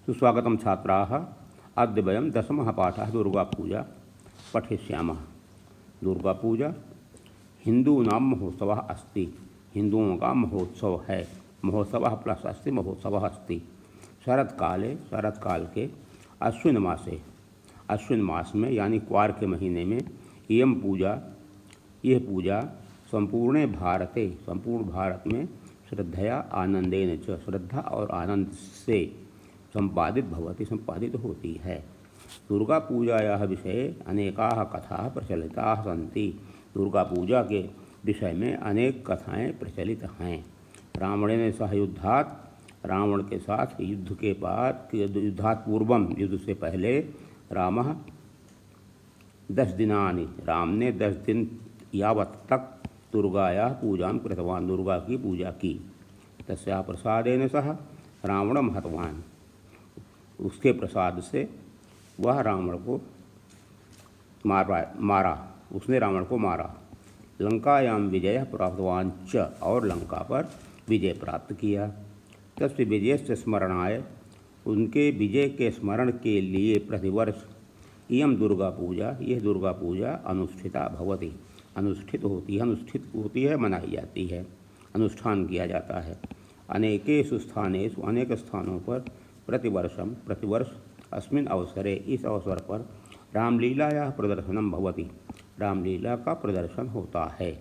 सुस्वागतं छात्राः। अद्य वयं दशमः पाठः दुर्गापूजा पठिष्यामः। दुर्गापूजा हिंदूनां महोत्सवः अस्ति। हिंदुओं का महोत्सव है। महोत्सवः प्लस अस्ति महोत्सवः अस्ति। शरत्काल के अश्विन मास में यानी क्वार के महीने में यह पूजा संपूर्ण भारत में श्रद्धया आनंदेन च श्रद्धा और आनंद से संपादित होती है। दुर्गा पूजायाः विषये अनेकाः कथाः प्रचलिताः सन्ति। दुर्गा पूजा के विषय में अनेक कथाएं प्रचलित हैं। रावणेन सह युद्धात्, रावण के साथ युद्धात् पूर्वम, युद्ध से पहले रामः 10 दिनानि, राम ने 10 दिन यावत् तक दुर्गायाः पूजां कृतवान्, दुर्गा की पूजा की। तस्याः प्रसादेन सह रावणं हतवान्, उसके प्रसाद से वह रावण को मारा, उसने रावण को मारा। लंकायां विजय प्राप्तवान् च, और लंका पर विजय प्राप्त किया। तस्य विजयस्य स्मरणाय, उनके विजय के स्मरण के लिए प्रतिवर्ष यह दुर्गा पूजा अनुष्ठित होती है, मनाई जाती है, अनुष्ठान किया जाता है। अनेकेषु स्थानेषु, अनेक स्थानों पर प्रतिवर्ष अस्मिन् अवसरे, इस अवसर पर रामलीलायाः प्रदर्शनं भवति, रामलीला का प्रदर्शन होता है।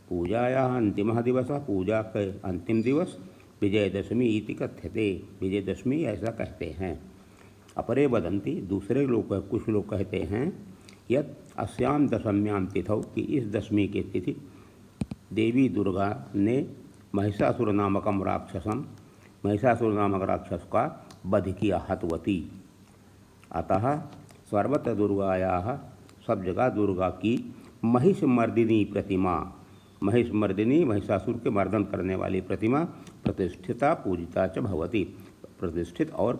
पूजायाः अंतिमः दिवसः, पूजा के अंतिम दिवस विजयदशमी इति कथ्यते, विजयदशमी ऐसा कहते हैं। अपरे वदन्ति, दूसरे लोग, कुछ लोग कहते हैं, यत् अस्यां दशम्यां तिथौ, कि इस दशमी की तिथि देवी दुर्गा ने महिषासुर नामक राक्षस का वध किया, हतवती। अतः सर्वत्र दुर्गायाः, सब जगह दुर्गा की महिषमर्दिनी प्रतिमा, महिषासुर के मर्दन करने वाली प्रतिमा प्रतिष्ठिता पूजिता च भवति, प्रतिष्ठित और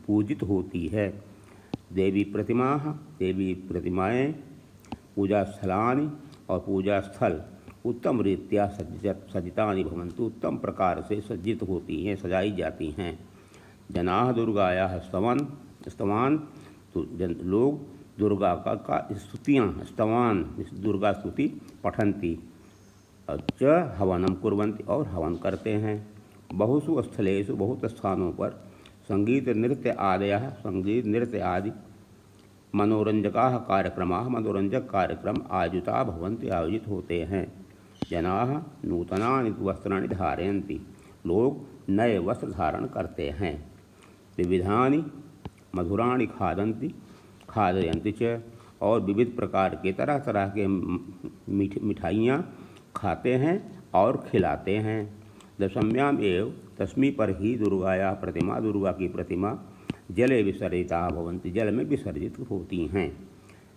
पूजित होती है। देवी प्रतिमाएँ, पूजा स्थलानि और पूजा स्थल उत्तम रीत्या सज्जितानि भवन्तु, उत्तम प्रकार से सज्जित होती हैं, सजाई जाती हैं। जनाः दुर्गायाः स्तवान्, लोग दुर्गा का स्तवान, दुर्गा स्तुति पठन्ति। च हवनं कुर्वन्ति, और हवन करते हैं। बहुषु स्थलेषु, बहुत स्थानों पर संगीत नृत्य आदि मनोरंजक कार्यक्रम आयोजित होते हैं। जनाः नूतनानि वस्त्राणि धारयन्ति, लोग नए वस्त्र धारण करते हैं। विविधानि मधुराणि खादयन्ति च, और विविध प्रकार के तरह के मिठाइयाँ खाते हैं और खिलाते हैं। दशम्याम एव, दशमी पर ही दुर्गा की प्रतिमा जले विसर्जिता भवन्ति, जल में विसर्जित होती हैं।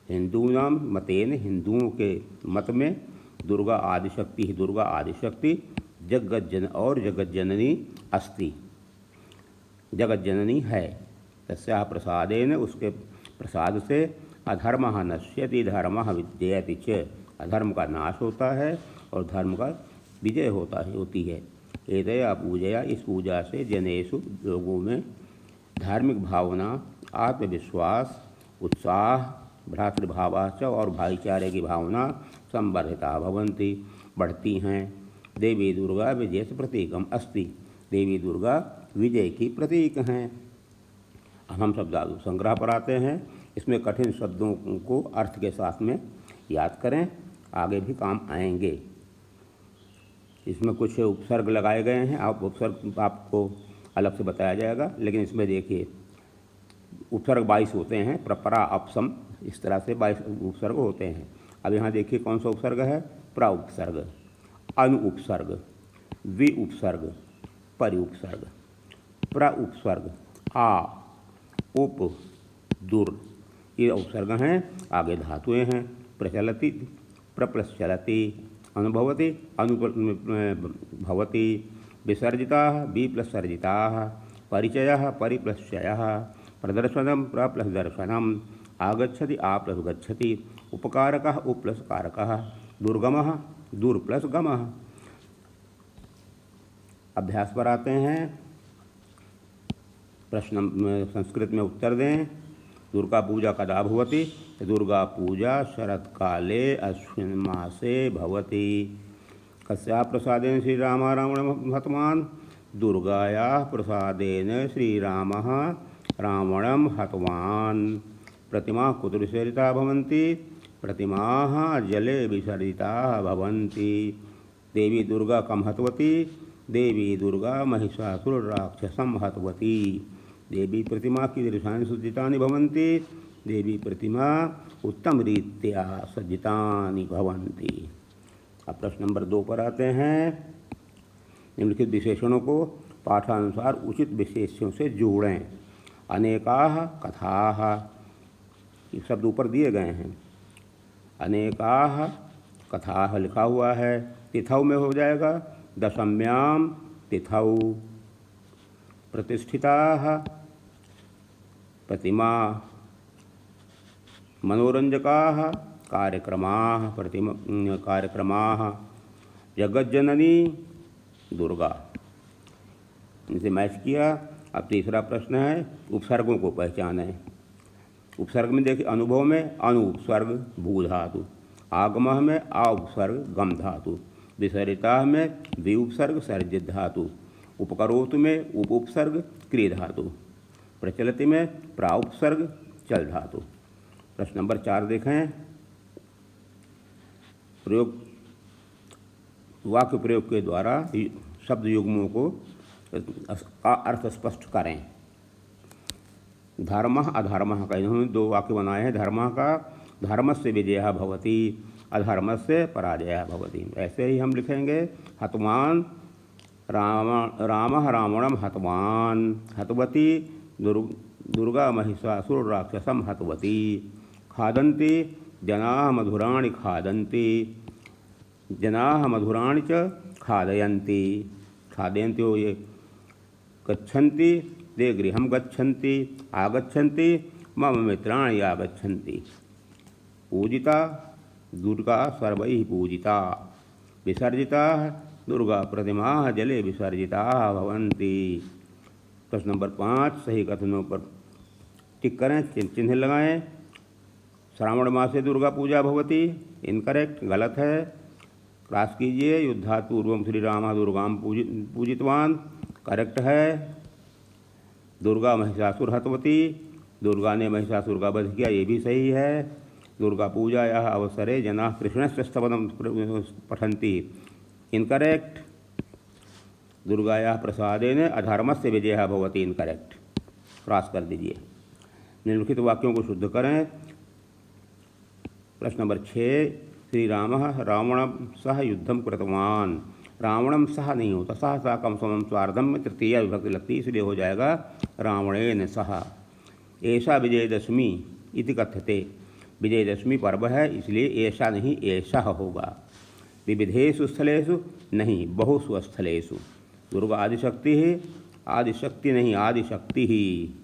हिंदूनां मतेन, हिंदुओं के मत में दुर्गा आदिशक्ति जगत जननी है। तस्याः प्रसादेन, उसके प्रसाद से अधर्मः नश्यति धर्मः विजयति च, अधर्म का नाश होता है और धर्म का विजय होती है। एतया पूजया, इस पूजा से जनेषु, लोगों में धार्मिक भावना, आत्मविश्वास, उत्साह, भ्रातृभावाश्च, और भाईचारे की भावना संवर्धिता भवन्ति, बढ़ती हैं। देवी दुर्गा विजय प्रतीकम अस्ति, देवी दुर्गा विजय की प्रतीक हैं। अब हम शब्दावली संग्रह पर आते हैं। इसमें कठिन शब्दों को अर्थ के साथ में याद करें, आगे भी काम आएंगे। इसमें कुछ उपसर्ग लगाए गए हैं, उपसर्ग आपको अलग से बताया जाएगा, लेकिन इसमें देखिए उपसर्ग 22 होते हैं, प्रपरा अपसम, इस तरह से 22 उपसर्ग होते हैं। अब यहाँ देखिए कौन सा उपसर्ग है, प्र उपसर्ग, अनु उपसर्ग, वि उपसर्ग, परि उपसर्ग। प्र उपसर्ग आ, उप, दुर, ये उपसर्ग हैं। आगे धातुएं हैं, प्रचलति, प्रप्लश्चलति, अनुभवति, भवति, विसर्जिताः, विप्लसर्जिताः, परिचयः, परिप्लश्चयः, प्रदर्शनं, प्रप्लसदर्शनम्, आगच्छति, आप्लसगच्छति, उपकारकः, उपप्लसकारकः, दुर्गमः, दुर्प्लसगमः। अभ्यास पर आते हैं। प्रश्न संस्कृत में उत्तर दें। दुर्गा पूजा कदा भवति? दुर्गा पूजा शरत्काले अश्विन मासे भवति। कस्या प्रसादेन श्रीरामः रावणं हतवान्? दुर्गायाः प्रसादेन श्रीरामः रावणं हतवान्। प्रतिमा कुत्र विसर्जिता भवन्ति? प्रतिमाः जले विसर्जिताः भवन्ति। देवी दुर्गा कं हतवती? देवी दुर्गा महिषासुरराक्षसं हतवती। देवी प्रतिमा कीदृशानि सज्जितानि भवन्ति? देवी प्रतिमा उत्तमरीत्या सज्जितानि भवन्ति। अब प्रश्न नंबर 2 पर आते हैं। निम्नलिखित विशेषणों को पाठानुसार उचित विशेष्यों से जोड़ें। अनेकाः कथाः, ये शब्द ऊपर दिए गए हैं। अनेकाः कथाः लिखा हुआ है, तिथौ में हो जाएगा। दशम्यां तिथौ। प्रतिष्ठिताः प्रतिमा। मनोरंजकाः कार्यक्रमाः कार्यक्रमाः। जगज्जननी दुर्गा। इनसे मैच किया। अब तीसरा प्रश्न है, उपसर्गों को पहचानें। उपसर्ग में देखिए, अनुभव में अनु उपसर्ग भू धातु, आगमः में आ उपसर्ग गम धातु, विसर्जिता में द्वि उपसर्ग सर्जित धातु, उपकरोतु में उप उपसर्ग क्रिय धातु, प्रचलित में प्रा उपसर्ग चल धातु। प्रश्न नंबर 4 देखें। प्रयोग, वाक्य प्रयोग के द्वारा शब्द युग्मों को का अर्थ स्पष्ट करें। धर्मः अधर्मः का, इन्होंने 2 वाक्य बनाए हैं। धर्मः का धर्मस्य विजयः भवति, अधर्मस्य पराजयः भवति। ऐसे ही हम लिखेंगे। हतवान् रामः रावणं हतवान्। हतवती दुर्गा महिषासुरराक्षसं हतवती। खादन्ति जनाः मधुराणि खादन्ति। जनाः मधुराणि च खादयन्ति। खादयन्ति हो ये गच्छन्ति, ते गृहं गच्छन्ति। आगच्छन्ति मम मित्राणि आगच्छन्ति। पूजिता दुर्गा सर्वैः पूजिता। विसर्जिता दुर्गा प्रतिमाः जले विसर्जिताः भवन्ति। प्रश्न नंबर 5, सही कथनों पर टिक करें, चिन्ह लगाएं। श्रावण मासे दुर्गा पूजा भवति, इनकरेक्ट, गलत है। क्रॉस कीजिए। युद्धात् पूर्वं श्री रामः दुर्गां पूजितवान्, करेक्ट है। दुर्गा महिषासुर हतवती, दुर्गा ने महिषासुर का वध किया, ये भी सही है। दुर्गा पूजायाः अवसरे जनाः कृष्णस्य स्तवनं पठन्ति, इनकरेक्ट। दुर्गायाः प्रसादेन अधर्मस्य विजयः भवति, इनकरेक्ट, क्रॉस कर दीजिए। निम्नलिखित वाक्यों को शुद्ध करें। प्रश्न नंबर 6, श्री रामः रावणं सह युद्धं कृतवान्। रावणं सह नहीं होता, सह साकं समं स्वार्धम में तृतीया विभक्ति लगती, इसलिए हो जाएगा रावणेन सह। ऐसा विजयदशमी इति कथ्यते, विजयदशमी पर्व है, इसलिए ऐसा नहीं ऐसा होगा। विविधेषु स्थलेषु नहीं, बहुषु स्थलेषु। दुर्गा आदिशक्ति ही, आदिशक्ति नहीं आदिशक्ति ही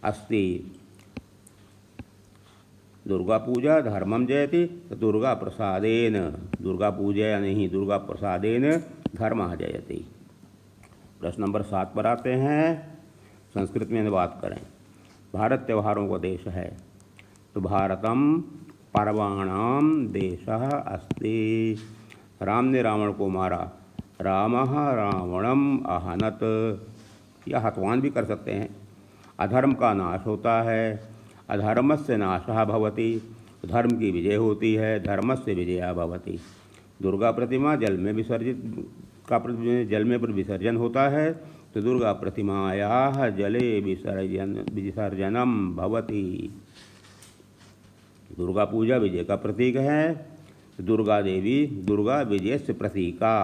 अस्ति। दुर्गा पूजा धर्मम जयति, तो दुर्गा प्रसादेन, दुर्गा पूजा नहीं दुर्गा प्रसादेन धर्मः जयति। प्रश्न नंबर 7 पर आते हैं। संस्कृत में बात करें। भारत त्योहारों का देश है, तो भारतम पर्वाणाम देशः अस्ति। राम ने रावण को मारा, रामः रावणम अहनत, या हतवान भी कर सकते हैं। अधर्म का नाश होता है, अधर्मस्य नाशः भवति, धर्म की विजय होती है, धर्मस्य विजया भवति। दुर्गा प्रतिमा जल में विसर्जित का जल में विसर्जन होता है, तो दुर्गा प्रतिमायाः जले विसर्जनम भवति। दुर्गा पूजा विजय का प्रतीक है, दुर्गा देवी दुर्गा विजय से प्रतीका।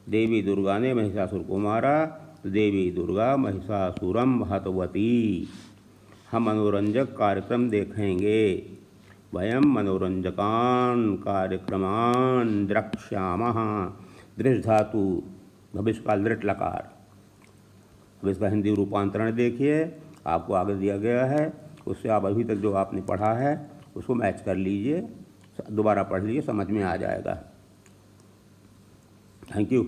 देवी दुर्गा ने महिषासुर को मारा, तो देवी दुर्गा महिषासुरम हतवती। हम मनोरंजक कार्यक्रम देखेंगे। वयम मनोरंजकान कार्यक्रमान द्रक्ष्यामः। दृश्य धातु भविष्य काल दृढ़ लकार। अब इसका हिंदी रूपांतरण देखिए, आपको आगे दिया गया है, उससे आप अभी तक जो आपने पढ़ा है उसको मैच कर लीजिए, दोबारा पढ़ लीजिए, समझ में आ जाएगा। Thank you.